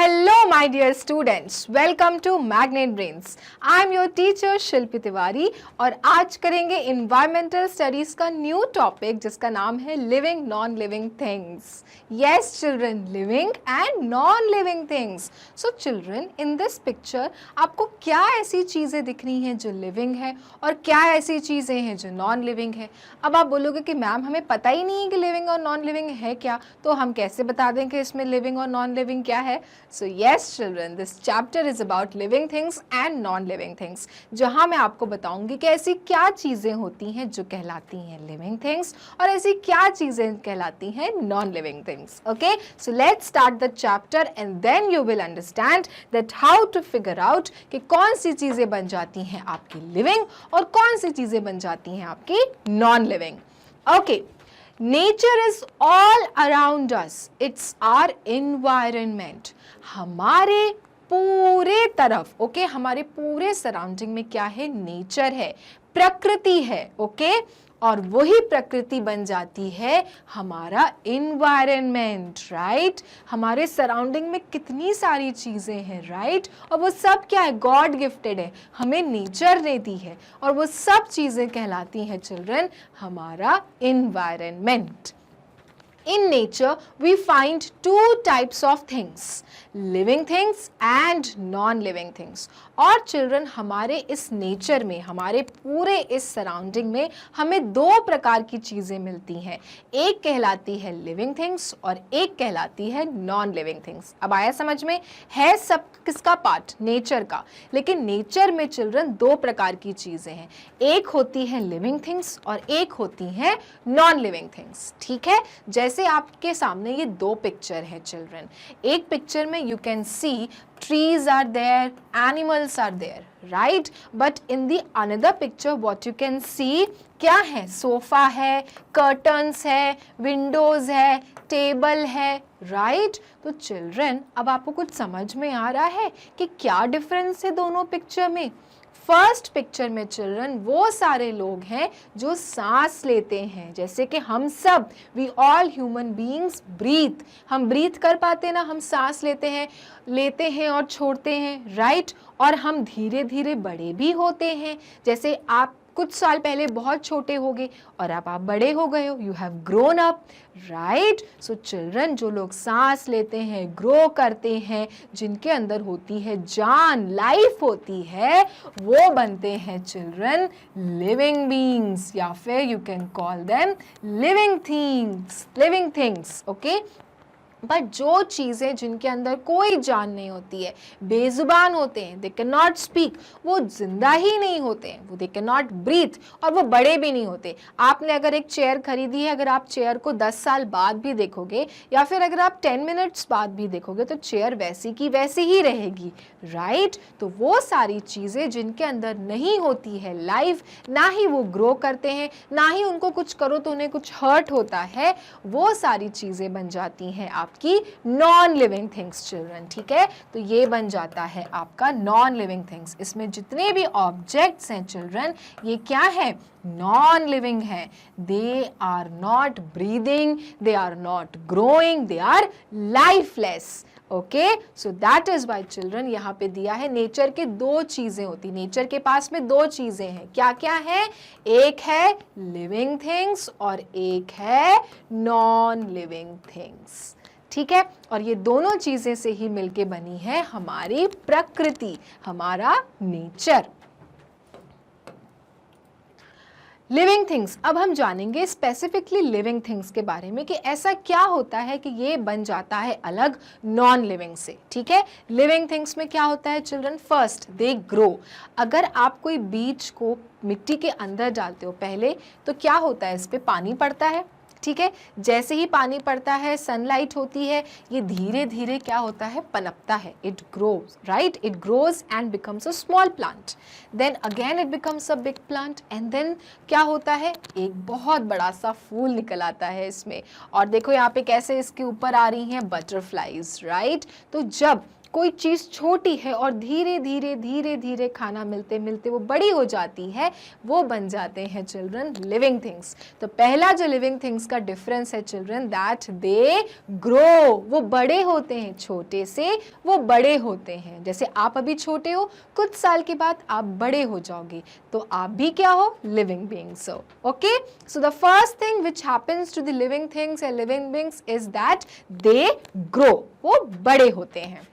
Hello my dear students, welcome to Magnet Brains. I am your teacher शिल्पी तिवारी और आज करेंगे Environmental Studies का new topic जिसका नाम है Living Non-Living Things. Yes children, living and non-living things. So children, in this picture आपको क्या ऐसी चीज़ें दिख रही हैं जो living है और क्या ऐसी चीज़ें हैं जो non-living है. अब आप बोलोगे कि मैम हमें पता ही नहीं है कि living और non-living है क्या, तो हम कैसे बता दें कि इसमें living और non-living क्या है. So yes children, this chapter is about living things and non-living things. जहाँ मैं आपको बताऊंगी कि ऐसी क्या चीज़ें होती हैं जो कहलाती हैं living things और ऐसी क्या चीज़ें कहलाती हैं non-living things. Okay, so let's start the chapter and then you will understand that how to figure out कि कौन सी चीज़ें बन जाती हैं आपकी living और कौन सी चीज़ें बन जाती हैं आपकी non-living. Okay. Nature is all around us. It's our environment. हमारे पूरे तरफ, ओके, हमारे पूरे सराउंडिंग में क्या है? नेचर है, प्रकृति है, ओके, और वही प्रकृति बन जाती है हमारा एनवायरनमेंट, राइट. हमारे सराउंडिंग में कितनी सारी चीज़ें हैं, राइट, और वो सब क्या है? गॉड गिफ्टेड है, हमें नेचर ने दी है और वो सब चीज़ें कहलाती हैं चिल्ड्रन हमारा environment. In nature, we find two types of things, living things and non-living things. और चिल्ड्रन हमारे इस नेचर में, हमारे पूरे इस सराउंडिंग में हमें दो प्रकार की चीज़ें मिलती हैं. एक कहलाती है लिविंग थिंग्स और एक कहलाती है नॉन लिविंग थिंग्स. अब आया समझ में? है सब किसका पार्ट? नेचर का. लेकिन नेचर में चिल्ड्रन दो प्रकार की चीज़ें हैं. एक होती है लिविंग थिंग्स और एक होती हैं नॉन लिविंग थिंग्स. ठीक है, जैसे आपके सामने ये दो पिक्चर हैं चिल्ड्रन. एक पिक्चर में you can C trees are there, animals are there, right, but in the another picture what you can see क्या है? सोफा है, कर्टन्स है, विंडोज है, टेबल है, राइट. तो चिल्ड्रन अब आपको कुछ समझ में आ रहा है कि क्या डिफरेंस है दोनों पिक्चर में? फर्स्ट पिक्चर में चिल्ड्रन वो सारे लोग हैं जो सांस लेते हैं, जैसे कि हम सब, we all human beings breathe. हम ब्रीथ कर पाते हैं ना, हम सांस लेते हैं और छोड़ते हैं, राइट. और हम धीरे धीरे बड़े भी होते हैं. जैसे आप कुछ साल पहले बहुत छोटे हो गए और अब आप बड़े हो गए हो, you have grown up, right. So children जो लोग सांस लेते हैं, ग्रो करते हैं, जिनके अंदर होती है जान, लाइफ होती है, वो बनते हैं चिल्ड्रन लिविंग बीइंग्स, या फिर you can call them living things, okay. But जो चीज़ें जिनके अंदर कोई जान नहीं होती है, बेजुबान होते हैं, दे कैन नॉट स्पीक, वो जिंदा ही नहीं होते हैं, वो दे कैन नॉट ब्रीथ और वो बड़े भी नहीं होते. आपने अगर एक चेयर खरीदी है, अगर आप चेयर को 10 साल बाद भी देखोगे या फिर अगर आप 10 मिनट्स बाद भी देखोगे तो चेयर वैसी की वैसी ही रहेगी, राइट. तो वो सारी चीज़ें जिनके अंदर नहीं होती है लाइफ, ना ही वो ग्रो करते हैं, ना ही उनको कुछ करो तो उन्हें कुछ हर्ट होता है, वो सारी चीज़ें बन जाती हैं की नॉन लिविंग थिंग्स चिल्ड्रन. ठीक है, तो ये बन जाता है आपका नॉन लिविंग थिंग्स. इसमें जितने भी ऑब्जेक्ट्स हैं चिल्ड्रन, ये क्या है? नॉन लिविंग है. They are not breathing, they are not growing, they are lifeless. Okay, so that is why children यहाँ पे दिया है नेचर के दो चीजें होती. नेचर के पास में दो चीजें हैं. क्या क्या है? एक है लिविंग थिंग्स और एक है नॉन लिविंग थिंग्स. ठीक है, और ये दोनों चीजें से ही मिलके बनी है हमारी प्रकृति, हमारा नेचर. Living things. अब हम जानेंगे स्पेसिफिकली लिविंग थिंग्स के बारे में कि ऐसा क्या होता है कि ये बन जाता है अलग नॉन लिविंग से. ठीक है, लिविंग थिंग्स में क्या होता है चिल्ड्रन? First they grow. अगर आप कोई बीज को मिट्टी के अंदर डालते हो पहले, तो क्या होता है? इस पे पानी पड़ता है. ठीक है, जैसे ही पानी पड़ता है, सनलाइट होती है, ये धीरे धीरे क्या होता है? पनपता है. It grows, right, it grows and becomes a small plant, then again it becomes a big plant and then क्या होता है? एक बहुत बड़ा सा फूल निकल आता है इसमें. और देखो यहाँ पे कैसे इसके ऊपर आ रही हैं बटरफ्लाईज, राइट. तो जब कोई चीज़ छोटी है और धीरे धीरे धीरे धीरे खाना मिलते मिलते वो बड़ी हो जाती है, वो बन जाते हैं चिल्ड्रन लिविंग थिंग्स। तो पहला जो लिविंग थिंग्स का डिफरेंस है चिल्ड्रन, दैट दे ग्रो, वो बड़े होते हैं, छोटे से वो बड़े होते हैं। जैसे आप अभी छोटे हो, कुछ साल के बाद आप बड़े हो जाओगे, तो आप भी क्या हो, लिविंग बीइंग्स हो। Okay, so the first thing which happens to the living things and living beings is that they grow, वो बड़े होते हैं।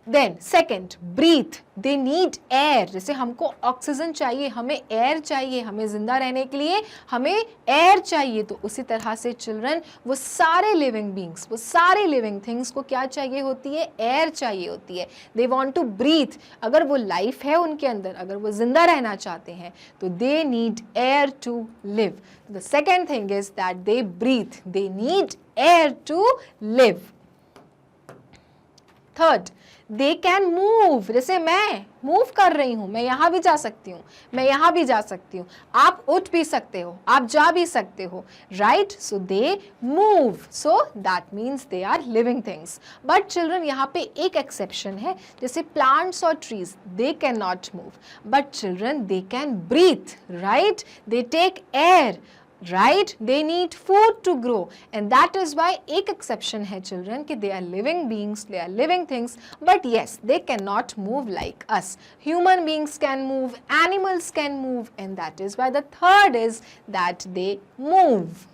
Then second, breathe, they need air. जैसे हमको ऑक्सीजन चाहिए, हमें एयर चाहिए, हमें जिंदा रहने के लिए हमें एयर चाहिए, तो उसी तरह से चिल्ड्रन वो सारे लिविंग बींग्स, वो सारे लिविंग थिंग्स को क्या चाहिए होती है, एयर चाहिए होती है। दे वॉन्ट टू ब्रीथ, अगर वो लाइफ है उनके अंदर, अगर वो जिंदा रहना चाहते हैं तो they need air to live. The second thing is that they breathe, they need air to live. Third, they can move, जैसे मैं मूव कर रही हूं, मैं यहां भी जा सकती हूँ, मैं यहां भी जा सकती हूँ, आप उठ भी सकते हो, आप जा भी सकते हो, right. So they move, so that means they are living things. But children यहाँ पे एक एक्सेप्शन है, जैसे प्लांट्स और trees, they can not move, but children they can breathe, right, they take air, right, they need food to grow, and that is why एक exception है children कि they are living beings, they are living things, but yes, they cannot move like us. Human beings can move, animals can move, and that is why the third is that they move.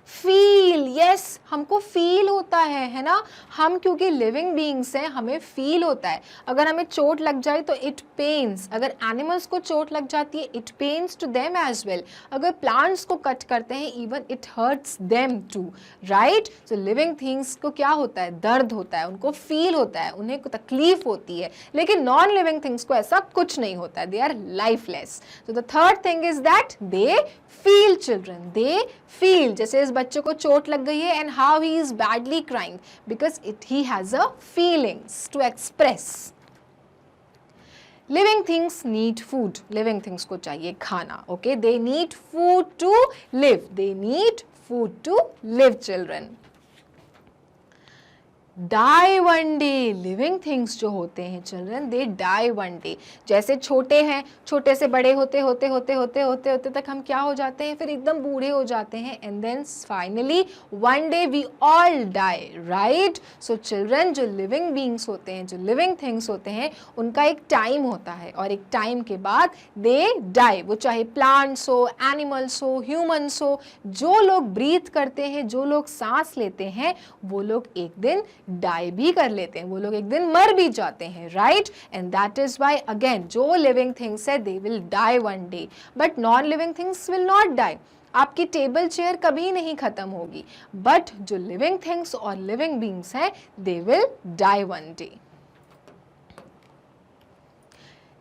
Feel, yes, हमको feel होता है ना, हम क्योंकि living beings हैं, हमें feel होता है। अगर हमें चोट लग जाए तो इट पेन्स, अगर एनिमल्स को चोट लग जाती है it pains to them as well, अगर प्लांट्स को कट करते हैं even it hurts them too, right. So living things को क्या होता है, दर्द होता है, उनको फील होता है, उन्हें तकलीफ होती है, लेकिन नॉन लिविंग थिंग्स को ऐसा कुछ नहीं होता है, they are lifeless. So the third thing is that they feel children, they feel. जैसे इस बच्चे को चोट लग गई है and how he is badly crying because he has a feelings to express. Living things need food, living things को चाहिए खाना, okay, they need food to live, they need food to live children. Die one day, living things जो होते हैं children they die one day. जैसे छोटे हैं, छोटे से बड़े होते होते होते होते होते होते तक हम क्या हो जाते हैं, फिर एकदम बूढ़े हो जाते हैं, and then finally one day we all die, right. So children जो लिविंग बींग्स होते हैं, जो लिविंग थिंग्स होते हैं, उनका एक टाइम होता है और एक टाइम के बाद दे डाई। वो चाहे प्लांट्स हो, एनिमल्स हो, ह्यूमन्स हो, जो लोग ब्रीथ करते हैं, जो लोग सांस लेते हैं, वो लोग एक दिन डाई भी कर लेते हैं, वो लोग एक दिन मर भी जाते हैं, right. And that is why again जो लिविंग थिंग्स है they will die one day, but non living things will not die. आपकी टेबल चेयर कभी नहीं खत्म होगी, बट जो लिविंग थिंग्स और लिविंग बींग्स हैं they will die one day.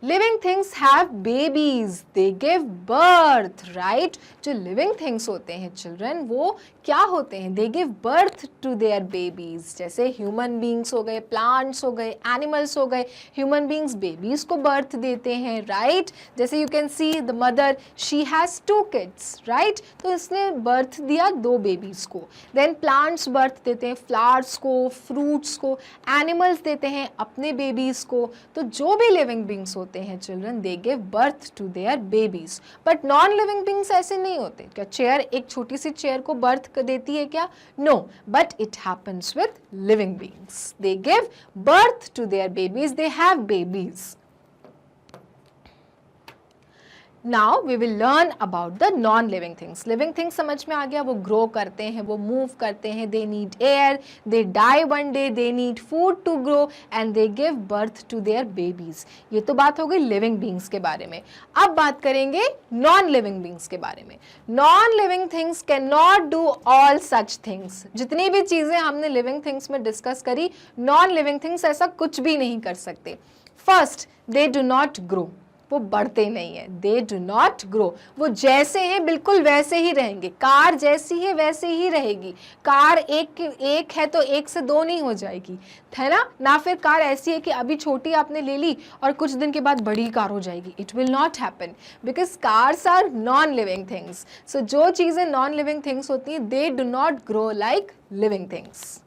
Living things have babies, they give birth, right? जो living things होते हैं children, वो क्या होते हैं, they give birth to their babies। जैसे human beings हो गए, plants हो गए, animals हो गए, human beings babies को birth देते हैं, right? जैसे you can see the mother, she has 2 kids, right? तो इसने birth दिया 2 babies को। then plants birth देते हैं flowers को, fruits को, animals देते हैं अपने babies को। तो जो भी living beings होते हैं children they give birth to their babies, but non living beings ऐसे नहीं होते। क्या चेयर, एक छोटी सी चेयर को बर्थ देती है क्या? No, but it happens with living beings, they give birth to their babies, they have babies. Now we will learn about the non-living things. Living things समझ में आ गया, वो grow करते हैं, वो move करते हैं, they need air, they die one day, they need food to grow and they give birth to their babies. ये तो बात हो गई living beings के बारे में। अब बात करेंगे non-living beings के बारे में। Non-living things cannot do all such things. जितनी भी चीज़ें हमने living things में discuss करी, non-living things ऐसा कुछ भी नहीं कर सकते। First, they do not grow. वो बढ़ते नहीं है। दे डू नॉट ग्रो, वो जैसे हैं बिल्कुल वैसे ही रहेंगे। कार जैसी है वैसे ही रहेगी। कार एक है तो एक से दो नहीं हो जाएगी, है ना फिर कार ऐसी है कि अभी छोटी आपने ले ली और कुछ दिन के बाद बड़ी कार हो जाएगी। It will not happen because cars are non living things. So जो चीज़ें नॉन लिविंग थिंग्स होती हैं, they do not grow like living things.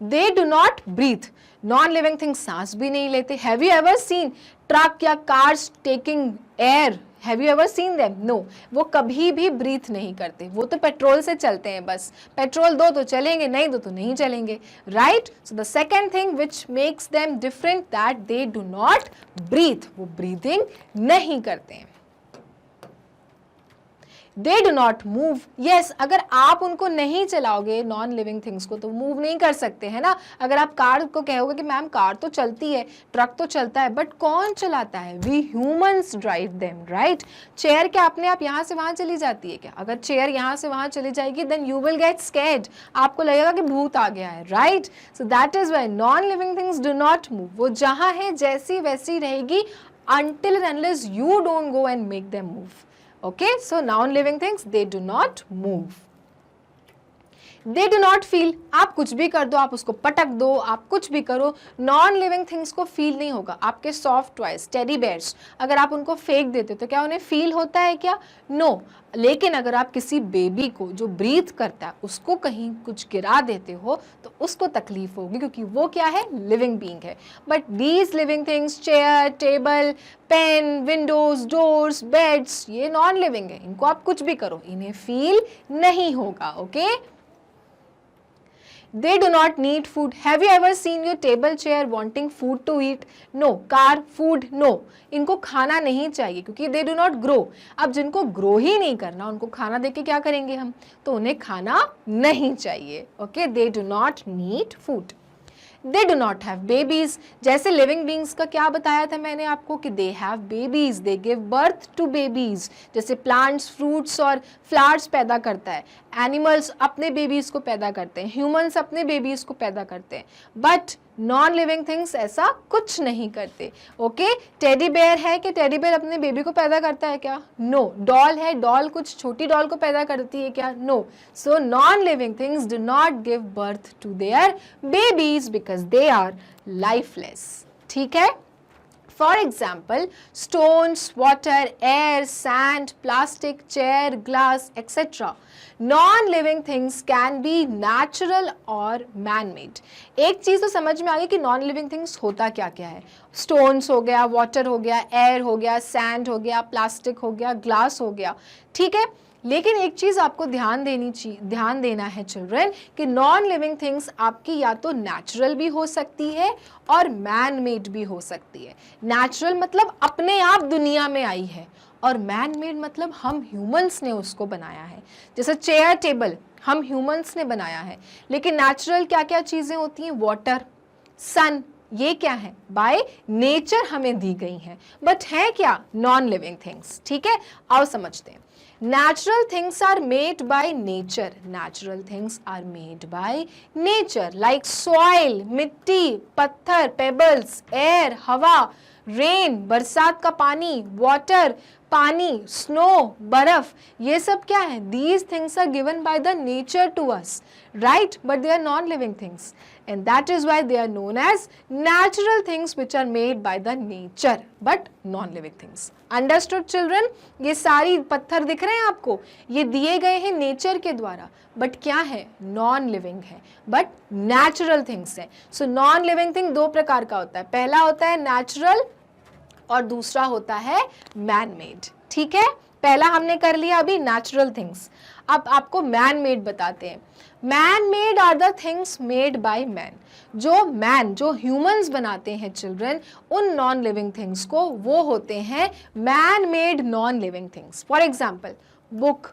They do not breathe, non living things सांस भी नहीं लेते। Have you ever seen truck या cars taking air? Have you ever seen them? No, वो कभी भी ब्रीथ नहीं करते। वो तो पेट्रोल से चलते हैं, बस पेट्रोल दो तो चलेंगे, नहीं दो तो नहीं चलेंगे, right. So the second thing which makes them different that they do not breathe, वो ब्रीथिंग नहीं करते हैं। They do not move, yes, अगर आप उनको नहीं चलाओगे नॉन लिविंग थिंग्स को तो मूव नहीं कर सकते, है ना। अगर आप कार को कहोगे कि मैम कार तो चलती है, ट्रक तो चलता है, बट कौन चलाता है? We humans drive them, right. Chair क्या अपने आप यहाँ से वहाँ चली जाती है क्या? अगर चेयर यहाँ से वहाँ चली जाएगी then you will get scared, आपको लगेगा कि भूत आ गया है, right. So that is why non living things do not move, वो जहाँ है जैसी वैसी रहेगी until and unless you don't go and make them move. Okay, so non-living things, they do not move. They do not feel, आप कुछ भी कर दो, आप उसको पटक दो, आप कुछ भी करो, नॉन लिविंग थिंग्स को फील नहीं होगा। आपके सॉफ्ट टॉयज, टेडी बेयर्स, अगर आप उनको फेंक देते हो तो क्या उन्हें फील होता है क्या? नो। लेकिन अगर आप किसी बेबी को जो ब्रीथ करता है उसको कहीं कुछ गिरा देते हो तो उसको तकलीफ होगी, क्योंकि वो क्या है? लिविंग बीइंग है। But these living things, chair, table, pen, windows, doors, beds, ये नॉन लिविंग है, इनको आप कुछ भी करो, इन्हें फील नहीं होगा। Okay, They do not need food. Have you ever seen your table chair wanting food to eat? No. Car, food, no. इनको खाना नहीं चाहिए क्योंकि they do not grow. अब जिनको grow ही नहीं करना, उनको खाना देके क्या करेंगे हम? तो उन्हें खाना नहीं चाहिए. Okay? They do not need food. They do not have babies. जैसे living beings का क्या बताया था मैंने आपको कि they have babies, they give birth to babies. जैसे plants, fruits और flowers पैदा करता है, animals अपने babies को पैदा करते हैं, humans अपने babies को पैदा करते हैं, but नॉन लिविंग थिंग्स ऐसा कुछ नहीं करते। ओके, टेडी बेयर है कि टेडी बेयर अपने बेबी को पैदा करता है क्या? नो। डॉल है, डॉल कुछ छोटी डॉल को पैदा करती है क्या? No. So non living things do not give birth to their babies because they are lifeless. ठीक है। For example, stones, water, air, sand, plastic, chair, glass, etc. Non-living things can be natural or man-made. एक चीज़ तो समझ में आ गई कि non-living things होता क्या क्या है। Stones हो गया, water हो गया, air हो गया, sand हो गया, plastic हो गया, glass हो गया, ठीक है। लेकिन एक चीज़ आपको ध्यान देना है चिल्ड्रन कि नॉन लिविंग थिंग्स आपकी या तो नेचुरल भी हो सकती है और मैन मेड भी हो सकती है। नेचुरल मतलब अपने आप दुनिया में आई है, और मैन मेड मतलब हम ह्यूमंस ने उसको बनाया है। जैसे चेयर टेबल हम ह्यूमंस ने बनाया है, लेकिन नेचुरल क्या क्या चीज़ें होती हैं? वाटर, सन, ये क्या है? बाय नेचर हमें दी गई हैं, बट है क्या? Non living things. ठीक है, आओ समझते हैं। Natural things are made by nature. Natural things are made by nature, like soil, मिट्टी, पत्थर, pebbles, air, हवा, rain, बरसात का पानी, water, पानी, snow, बर्फ, ये सब क्या है? These things are given by the nature to us, right? But they are non-living things, and that is why they are known as natural things which are made by the nature, but non-living things. Understood children? ये सारी पत्थर दिख रहे हैं आपको, ये दिए गए हैं नेचर के द्वारा, बट क्या है? नॉन लिविंग है, बट नेचुरल थिंग्स है। सो नॉन लिविंग थिंग दो प्रकार का होता है, पहला होता है नेचुरल और दूसरा होता है मैन मेड। ठीक है, पहला हमने कर लिया अभी नेचुरल थिंग्स। अब आपको मैन मेड बताते हैं। Man made are the things made by man. जो ह्यूमंस बनाते हैं चिल्ड्रन, उन नॉन लिविंग थिंग्स को, वो होते हैं man made non living things. For example, book,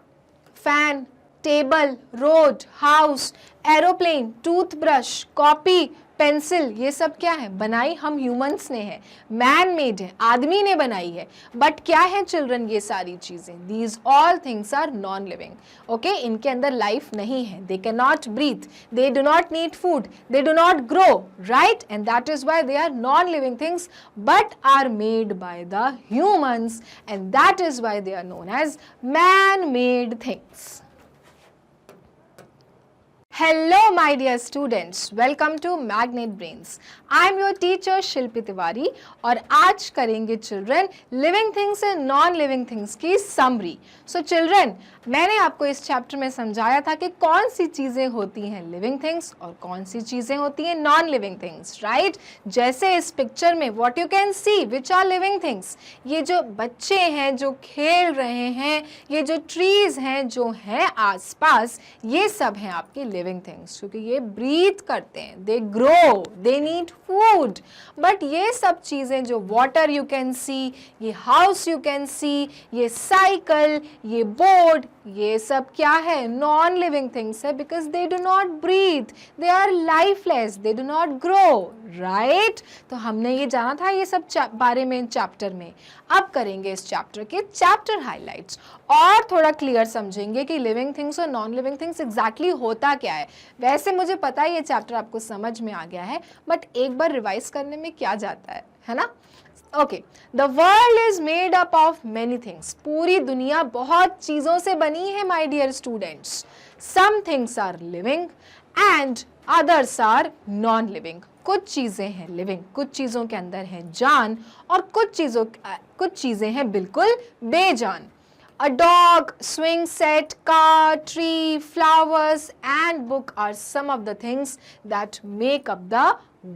fan, table, road, house, aeroplane, toothbrush, copy, pencil, ये सब क्या है? बनाई हम ह्यूमंस ने है, मैन मेड है, आदमी ने बनाई है। बट क्या है चिल्ड्रन? ये सारी चीजें, these all things are non living. Okay, इनके अंदर लाइफ नहीं है, they can not breathe, they do not need food, they do not grow, right? And that is why they are non living things but are made by the humans, and that is why they are known as man made things. Hello my dear students, welcome to Magnet Brains. I am your teacher शिल्पी तिवारी और आज करेंगे children living things and non living things की summary. So children, मैंने आपको इस chapter में समझाया था कि कौन सी चीज़ें होती हैं लिविंग थिंग्स और कौन सी चीज़ें होती हैं नॉन लिविंग थिंग्स, राइट? जैसे इस पिक्चर में what you can see which are living things, ये जो बच्चे हैं जो खेल रहे हैं, ये जो ट्रीज हैं जो हैं आसपास, ये सब हैं आपके लिविंग थिंग्स, क्योंकि ये ब्रीथ करते हैं, they grow, they need food. But ये सब चीज़ें जो वाटर यू कैन सी, ये हाउस यू कैन सी, ये साइकिल, ये बोर्ड, ये सब क्या है? नॉन लिविंग थिंग्स है, because they do not breathe, they are lifeless, they do not grow, right? तो हमने ये जाना था ये सब बारे में चैप्टर में। अब करेंगे इस चैप्टर के चैप्टर हाइलाइट्स और थोड़ा क्लियर समझेंगे कि लिविंग थिंग्स और नॉन लिविंग थिंग्स एग्जैक्टली होता क्या है। वैसे मुझे पता है ये चैप्टर आपको समझ में आ गया है, बट एक बार रिवाइज करने में क्या जाता है ना? Okay, the world is made up of many things. पूरी दुनिया बहुत चीज़ों से बनी है my dear students. Some things are living and others are non living. कुछ चीज़ें हैं लिविंग, कुछ चीज़ों के अंदर है जान और कुछ चीज़ें हैं बिल्कुल बेजान। A dog, swing set, car, tree, flowers and book are some of the things that make up the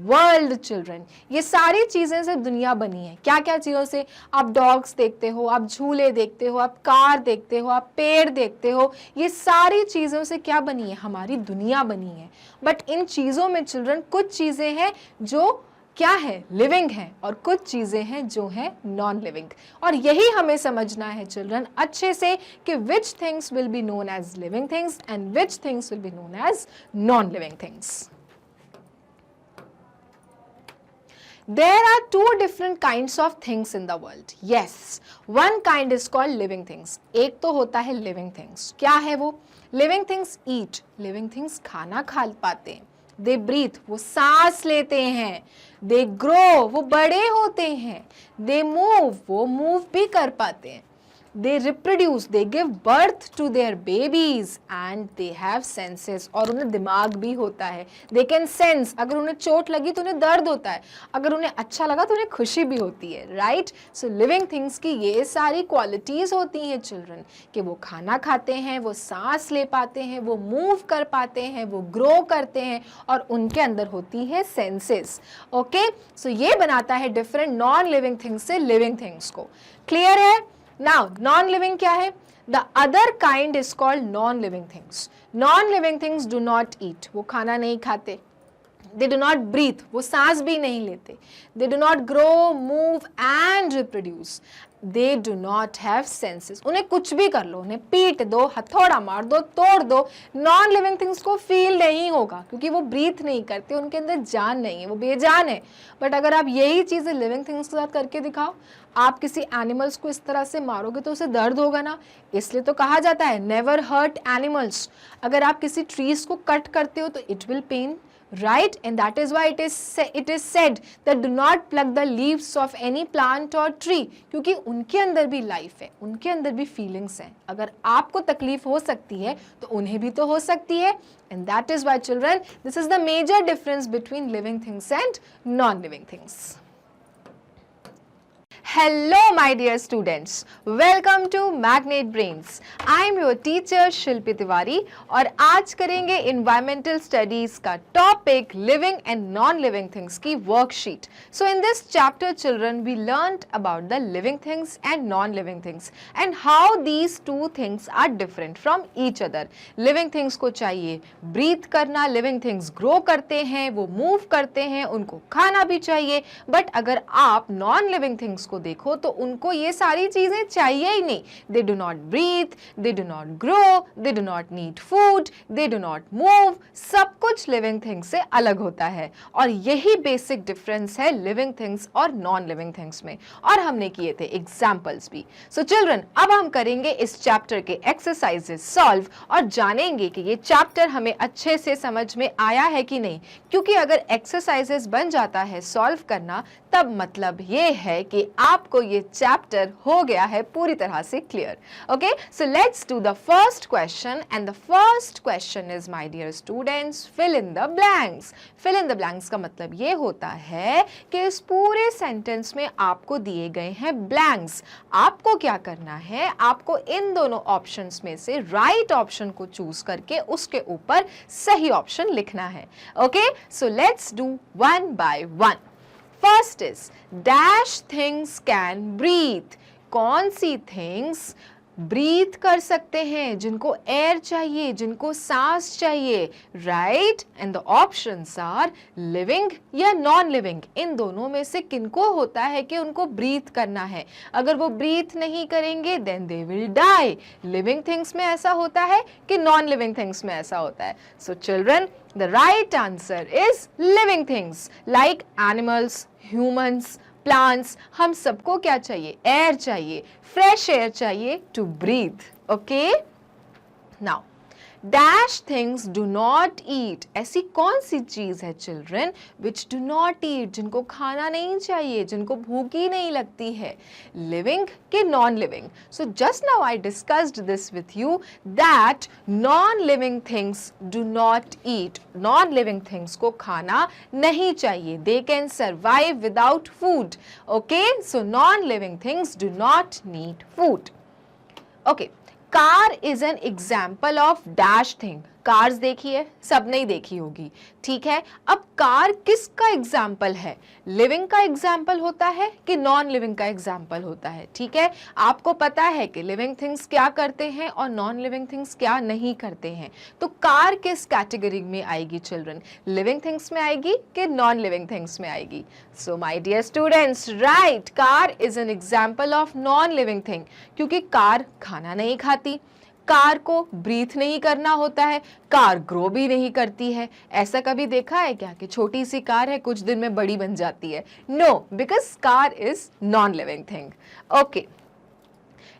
world children. ये सारी चीज़ें से दुनिया बनी है। क्या क्या चीज़ों से? आप डॉग्स देखते हो, आप झूले देखते हो, आप कार देखते हो, आप पेड़ देखते हो, ये सारी चीज़ों से क्या बनी है? हमारी दुनिया बनी है। बट इन चीज़ों में चिल्ड्रन कुछ चीज़ें हैं जो क्या है? लिविंग है, और कुछ चीज़ें हैं जो हैं नॉन लिविंग। और यही हमें समझना है चिल्ड्रन अच्छे से कि which things will be known as living things and which things will be known as non living things. There are two different kinds of things in the world. Yes, one kind is called living things. एक तो होता है living things. क्या है वो? Living things eat. Living things खाना खा पाते हैं. They breathe, वो सांस लेते हैं. They grow, वो बड़े होते हैं. They move, वो move भी कर पाते हैं. They reproduce, they give birth to their babies and they have senses. और उन्हें दिमाग भी होता है. They can sense, अगर उन्हें चोट लगी तो उन्हें दर्द होता है, अगर उन्हें अच्छा लगा तो उन्हें खुशी भी होती है, right? So living things की ये सारी qualities होती हैं children, कि वो खाना खाते हैं, वो सांस ले पाते हैं, वो move कर पाते हैं, वो grow करते हैं, और उनके अंदर होती है senses. Okay? So ये बनाता है different non-living things से living things को. Clear है? Now, non-living क्या है? The other kind is called non-living things. Non-living things do not eat. वो खाना नहीं खाते. They do not breathe. वो सांस भी नहीं लेते. They do not grow, move and reproduce. They do not have senses. उन्हें कुछ भी कर लो, उन्हें पीट दो, हथौड़ा मार दो, तोड़ दो, नॉन लिविंग थिंग्स को फील नहीं होगा, क्योंकि वो ब्रीथ नहीं करते, उनके अंदर जान नहीं है, वो बेजान है। बट अगर आप यही चीज़ें लिविंग थिंग्स के साथ करके दिखाओ, आप किसी एनिमल्स को इस तरह से मारोगे तो उसे दर्द होगा ना, इसलिए तो कहा जाता है नेवर हर्ट एनिमल्स। अगर आप किसी ट्रीज को कट करते हो तो it will pain, right? And that is why it is said that do not pluck the leaves of any plant or tree, क्योंकि उनके अंदर भी लाइफ है, उनके अंदर भी फीलिंग्स हैं। अगर आपको तकलीफ हो सकती है तो उन्हें भी तो हो सकती है। And that is why children, this is the major difference between living things and non-living things. Hello my dear students, welcome to Magnet Brains. I am your teacher शिल्पी तिवारी और आज करेंगे environmental studies का topic living and non-living things की worksheet. So in this chapter children we learned about the living things and non-living things and how these two things are different from each other. Living things को चाहिए breathe करना, living things grow करते हैं, वो move करते हैं, उनको खाना भी चाहिए, but अगर आप non-living things को देखो तो उनको ये सारी चीजें चाहिए ही नहीं. They do not breathe, they do not grow, they do not need food, they do not move. सब कुछ लिविंग थिंग्स से अलग होता है और यही बेसिक डिफरेंस है लिविंग थिंग्स और नॉन लिविंग थिंग्स में, और हमने किए थे एग्जाम्पल्स भी. सो चिल्ड्रन, अब हम करेंगे इस चैप्टर के एक्सरसाइजेस सॉल्व और जानेंगे कि ये चैप्टर हमें अच्छे से समझ में आया है कि नहीं, क्योंकि अगर एक्सरसाइजेस बन जाता है सॉल्व करना तब मतलब ये है कि आपको ये चैप्टर हो गया है पूरी तरह से clear. Okay, so let's do the first question and the first question is my dear students fill in the blanks. Fill in the blanks का मतलब ये होता है कि इस पूरे सेंटेंस में आपको दिए गए हैं ब्लैंक्स. आपको क्या करना है, आपको इन दोनों ऑप्शंस में से राइट ऑप्शन को चूज करके उसके ऊपर सही ऑप्शन लिखना है. Okay, so let's do one by one. First is dash things can breathe. कौन सी थिंग्स ब्रीथ कर सकते हैं, जिनको एयर चाहिए, जिनको सांस चाहिए, right? And the options are living या नॉन लिविंग. इन दोनों में से किनको होता है कि उनको ब्रीथ करना है. अगर वो ब्रीथ नहीं करेंगे then they will die. Living things में ऐसा होता है कि नॉन लिविंग थिंग्स में ऐसा होता है. So children, the right answer is living things like animals, humans, plants. हम सबको क्या चाहिए? एयर चाहिए, फ्रेश एयर चाहिए to breathe. Okay, now dash things do not eat. ऐसी कौन सी चीज है children which do not eat, जिनको खाना नहीं चाहिए, जिनको भूख ही नहीं लगती है? लिविंग के non living? So just now I discussed this with you that non living things do not eat. Non living things को खाना नहीं चाहिए. They can survive without food. Okay, so non living things do not need food. Okay, car is an example of dash thing. Cars देखी है, सबने ही देखी होगी, ठीक है? अब कार किसका एग्जाम्पल है? लिविंग का एग्जाम्पल होता है कि नॉन लिविंग का एग्जाम्पल होता है? ठीक है, आपको पता है कि लिविंग थिंग्स क्या करते हैं और नॉन लिविंग थिंग्स क्या नहीं करते हैं. तो कार किस कैटेगरी में आएगी चिल्ड्रन? लिविंग थिंग्स में आएगी कि नॉन लिविंग थिंग्स में आएगी? So my dear students, right, car is an example of non living thing, क्योंकि कार खाना नहीं खाती, कार को ब्रीथ नहीं करना होता है, कार ग्रो भी नहीं करती है. ऐसा कभी देखा है क्या कि छोटी सी कार है, कुछ दिन में बड़ी बन जाती है? No, because car is non living thing. Okay,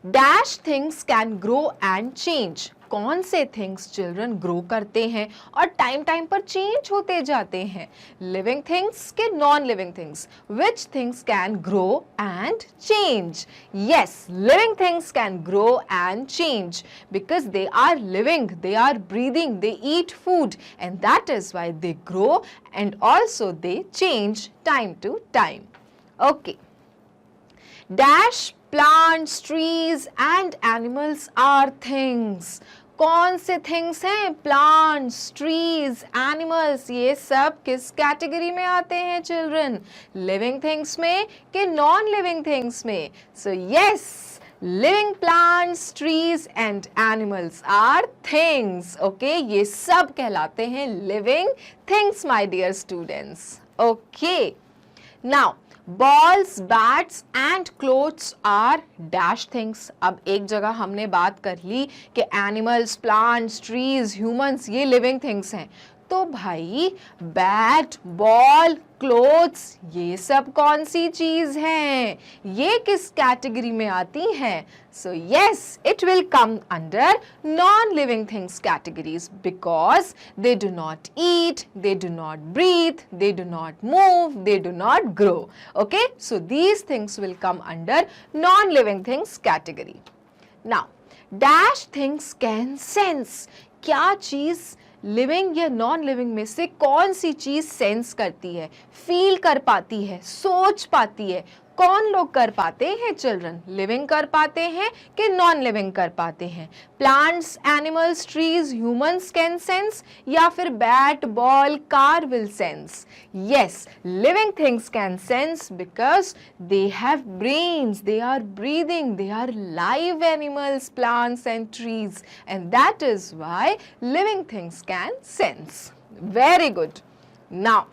dash things can grow and change. कौन से थिंग्स चिल्ड्रन ग्रो करते हैं और टाइम टाइम पर चेंज होते जाते हैं? लिविंग थिंग्स के non living things? Which things can grow and change? Yes, living things can grow and change because they are living, they are breathing, they eat food and that is why they grow and also they change time to time. Okay, dash plants, trees and animals are things. कौन से things हैं? Plants, trees, animals. ये सब किस category में आते हैं children? Living things में कि नॉन लिविंग थिंग्स में? So yes, living plants, trees and animals are things. Okay, ये सब कहलाते हैं living things, my dear students. Okay, now balls, bats and clothes are dash things. अब एक जगह हमने बात कर ली कि एनिमल्स, प्लांट्स, ट्रीज, ह्यूमंस ये लिविंग थिंग्स हैं, तो भाई बैट, बॉल, क्लोथ्स ये सब कौन सी चीज हैं? ये किस कैटेगरी में आती हैं? So yes, it will come under non living things categories because they do not eat, they do not breathe, they do not move, they do not grow. Okay, so these things will come under non living things category. Now dash things can sense. क्या चीज living या non living में से कौन सी चीज sense करती है, फील कर पाती है, सोच पाती है? कौन लोग कर पाते हैं चिल्ड्रन? लिविंग कर पाते हैं कि नॉन लिविंग कर पाते हैं? Plants, animals, trees, humans can sense या फिर bat, ball, car will sense? Yes, living things can sense because they have brains, they are breathing, they are live animals, plants and trees and that is why living things can sense. Very good. Now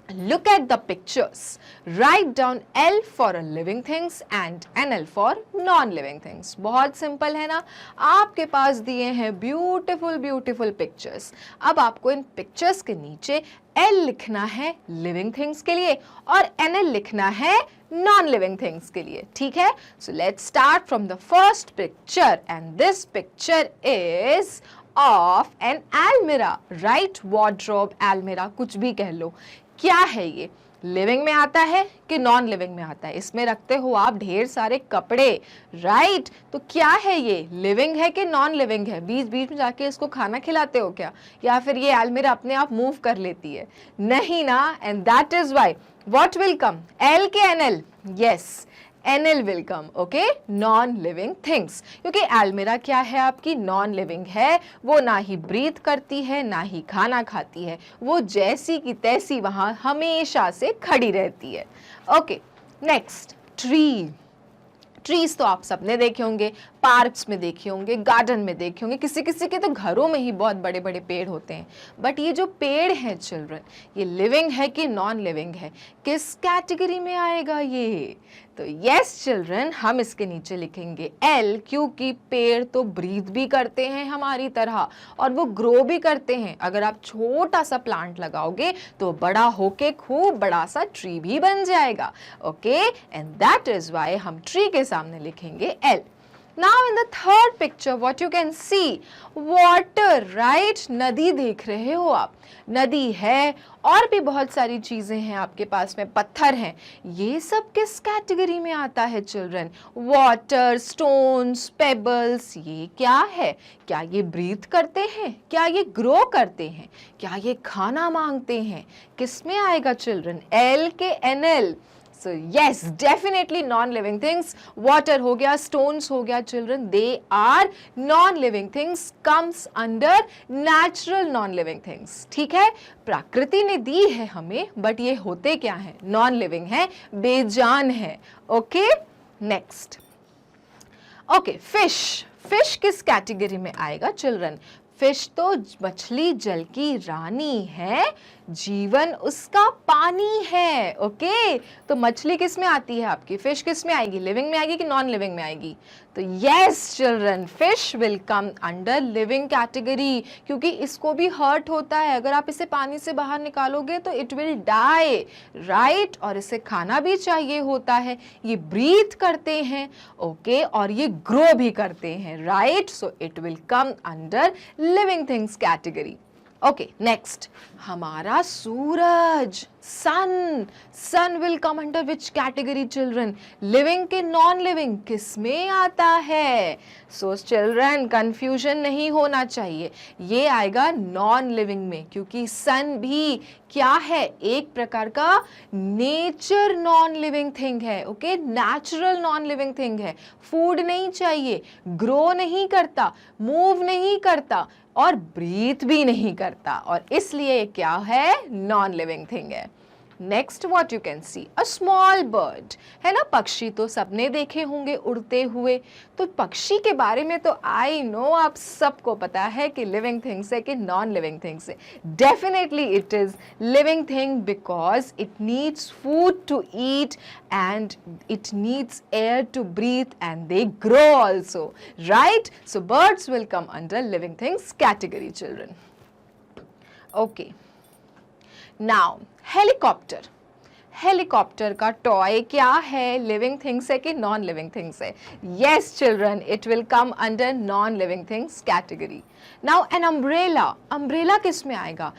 Look at the pictures. Write down L for a living things and NL for non-living things. बहुत simple है ना. आपके पास दिए हैं beautiful pictures. अब आपको इन pictures के नीचे L लिखना है लिविंग थिंग्स के लिए और NL लिखना है नॉन लिविंग थिंग्स के लिए. ठीक है. So let's start from the first picture and this picture is of an almirah. Right, wardrobe, almirah, कुछ भी कह लो. क्या है ये? लिविंग में आता है कि नॉन लिविंग में आता है? इसमें रखते हो आप ढेर सारे कपड़े. राइट, तो क्या है ये? लिविंग है कि नॉन लिविंग है? बीच बीच में जाके इसको खाना खिलाते हो क्या, या फिर ये एल्मिरा अपने आप मूव कर लेती है? नहीं ना. And that is why what will come, L K NL? Yes, NL will come, okay? Non-living things. क्योंकि एल्मिरा क्या है आपकी? नॉन लिविंग है. वो ना ही ब्रीथ करती है ना ही खाना खाती है. वो जैसी की तैसी वहां हमेशा से खड़ी रहती है. Okay, next, tree. ट्रीज तो आप सबने देखे होंगे, पार्क्स में देखे होंगे, गार्डन में देखे होंगे, किसी किसी के तो घरों में ही बहुत बड़े बड़े पेड़ होते हैं. बट ये जो पेड़ हैं चिल्ड्रन, ये लिविंग है कि नॉन लिविंग है? किस कैटेगरी में आएगा ये? तो यस चिल्ड्रन, हम इसके नीचे लिखेंगे एल, क्योंकि पेड़ तो ब्रीथ भी करते हैं हमारी तरह और वो ग्रो भी करते हैं. अगर आप छोटा सा प्लांट लगाओगे तो बड़ा होके खूब बड़ा सा ट्री भी बन जाएगा. Okay, and that is why हम ट्री के सामने लिखेंगे L. Now in the third picture what you can see, water, right? नदी देख रहे हो आप. नदी है और भी बहुत सारी चीजें हैं आपके पास में, पत्थर हैं. ये सब किस कैटेगरी में आता है चिल्ड्रन? Water, stones, pebbles. ये क्या है? क्या ये ब्रीथ करते हैं? क्या ये ग्रो करते हैं? क्या ये खाना मांगते हैं? किस में आएगा चिल्ड्रन? एल के NL. So yes, definitely non-living things. Water हो गया, stones हो गया children, they are non-living things, comes under natural non-living things. ठीक है, प्रकृति ने दी है हमें, बट ये होते क्या है? non-living है, बेजान है. Okay, next. Okay, fish. Fish किस कैटेगरी में आएगा चिल्ड्रन? फिश तो मछली जल की रानी है, जीवन उसका पानी है. ओके, तो मछली किस में आती है आपकी? फिश किस में आएगी? लिविंग में आएगी कि नॉन लिविंग में आएगी? तो yes children, fish will come under living category, क्योंकि इसको भी हर्ट होता है. अगर आप इसे पानी से बाहर निकालोगे तो इट विल डाई. राइट, और इसे खाना भी चाहिए होता है. ये ब्रीथ करते हैं. ओके, और ये ग्रो भी करते हैं. Right, so it will come under living things category. Okay, next, हमारा सूरज, sun. Sun will come under which category children? Living के नॉन लिविंग? किस में आता है? सो चिल्ड्रन, कंफ्यूजन नहीं होना चाहिए, ये आएगा नॉन लिविंग में, क्योंकि सन भी क्या है? एक प्रकार का नेचर नॉन लिविंग थिंग है. Okay, natural non living thing है. फूड नहीं चाहिए, ग्रो नहीं करता, मूव नहीं करता और ब्रीथ भी नहीं करता, और इसलिए क्या है? नॉन लिविंग थिंग है. Next what you can C, a small bird. है ना, पक्षी तो सबने देखे होंगे उड़ते हुए. तो पक्षी के बारे में तो आई नो आप सबको पता है कि लिविंग थिंग्स है कि नॉन लिविंग थिंग्स है. Definitely it is living thing, because it needs food to eat and it needs air to breathe and they grow also. Right, so birds will come under living things category children. Okay, now helicopter. Helicopter का toy क्या है? Living things है कि non living things है? Yes children, it will come under non living things category. Now an umbrella. Umbrella किस में आएगा?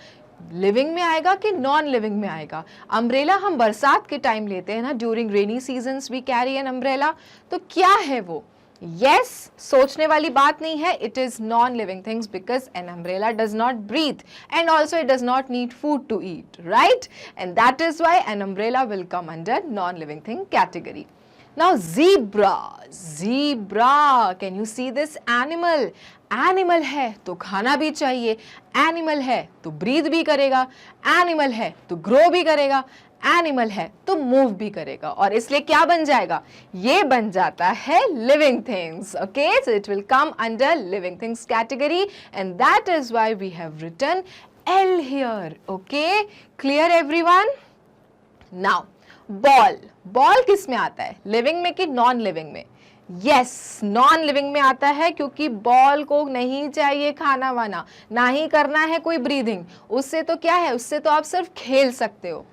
Living में आएगा कि नॉन लिविंग में आएगा? अम्ब्रेला हम बरसात के टाइम लेते हैं ना, during rainy seasons we carry an umbrella. तो क्या है वो? yes, सोचने वाली बात नहीं है. it is non-living things because an umbrella does not breathe and also it does not need food to eat, right? And that is why an umbrella will come under non-living thing category. Now zebra. Zebra, can you see this animal? Animal है तो खाना भी चाहिए, animal है तो breathe भी करेगा, animal है तो ग्रो भी करेगा, एनिमल है तो मूव भी करेगा, और इसलिए क्या बन जाएगा? ये बन जाता है living things. Okay, so it will come under living things category and that is why we have written L here. Okay, clear everyone? Now ball, ball किस में आता है, लिविंग में कि नॉन लिविंग में? यस, नॉन लिविंग में आता है, क्योंकि बॉल को नहीं चाहिए खाना वाना, ना ही करना है कोई ब्रीदिंग, उससे तो क्या है, उससे तो आप सिर्फ खेल सकते हो।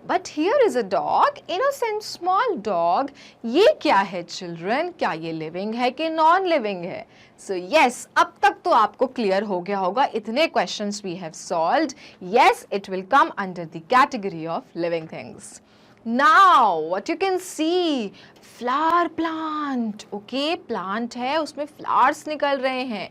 But here is a dog, innocent small dog. ये क्या है चिल्ड्रन, क्या ये लिविंग है कि नॉन लिविंग है? सो यस, अब तक तो आपको क्लियर हो गया होगा, इतने questions we have solved. Yes, it will come under the category of living things. Now what you can see, flower plant. Okay, plant है, उसमें फ्लावर्स निकल रहे हैं।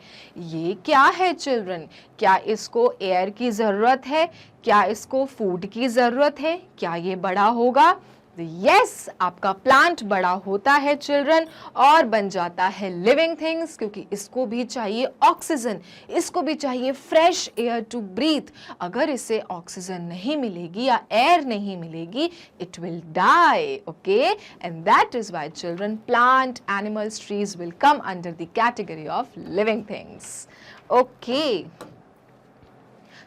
ये क्या है चिल्ड्रन, क्या इसको एयर की ज़रूरत है, क्या इसको फूड की ज़रूरत है, क्या ये बड़ा होगा? यस, आपका प्लांट बड़ा होता है चिल्ड्रन और बन जाता है लिविंग थिंग्स, क्योंकि इसको भी चाहिए ऑक्सीजन, इसको भी चाहिए फ्रेश एयर टू ब्रीथ। अगर इसे ऑक्सीजन नहीं मिलेगी या एयर नहीं मिलेगी, it will die. Okay, and that is why children plant, animals, trees will come under the category of living things. Okay,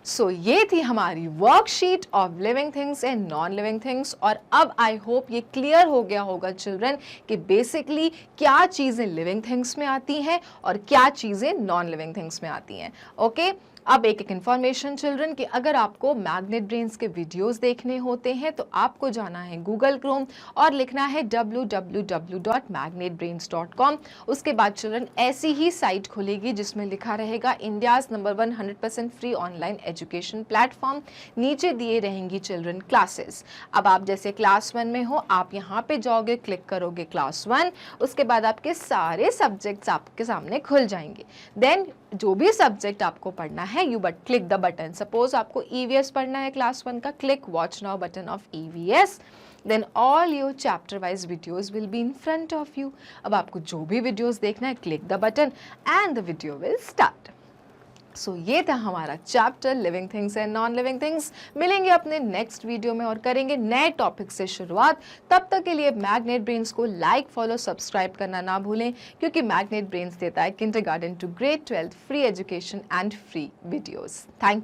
so ये थी हमारी worksheet of living things and non living things. और अब I hope ये clear हो गया होगा children कि बेसिकली क्या चीज़ें लिविंग थिंग्स में आती हैं और क्या चीज़ें नॉन लिविंग थिंग्स में आती हैं। ओके, अब एक इन्फॉर्मेशन चिल्ड्रन कि अगर आपको मैग्नेट ब्रेन्स के वीडियोस देखने होते हैं तो आपको जाना है गूगल क्रोम और लिखना है www.magnetbrains.com। उसके बाद चिल्ड्रन ऐसी ही साइट खुलेगी जिसमें लिखा रहेगा India's number 1 100% free online education platform. नीचे दिए रहेंगी चिल्ड्रन क्लासेस। अब आप जैसे क्लास 1 में हो, आप यहाँ पे जाओगे, क्लिक करोगे क्लास 1, उसके बाद आपके सारे सब्जेक्ट्स आपके सामने खुल जाएंगे। देन जो भी सब्जेक्ट आपको पढ़ना है, you but click the button. Suppose आपको ईवीएस पढ़ना है क्लास 1 का, click watch now button of EVS, then all your chapter wise videos will be in front of you. अब आपको जो भी वीडियोज देखना है, click the button and the video will start. So ये था हमारा chapter living things and non living things. मिलेंगे अपने नेक्स्ट वीडियो में और करेंगे नए टॉपिक से शुरुआत। तब तक के लिए मैग्नेट ब्रेन्स को लाइक, फॉलो, सब्सक्राइब करना ना भूलें, क्योंकि मैग्नेट ब्रेन्स देता है kindergarten to grade 12 free education and free videos. Thank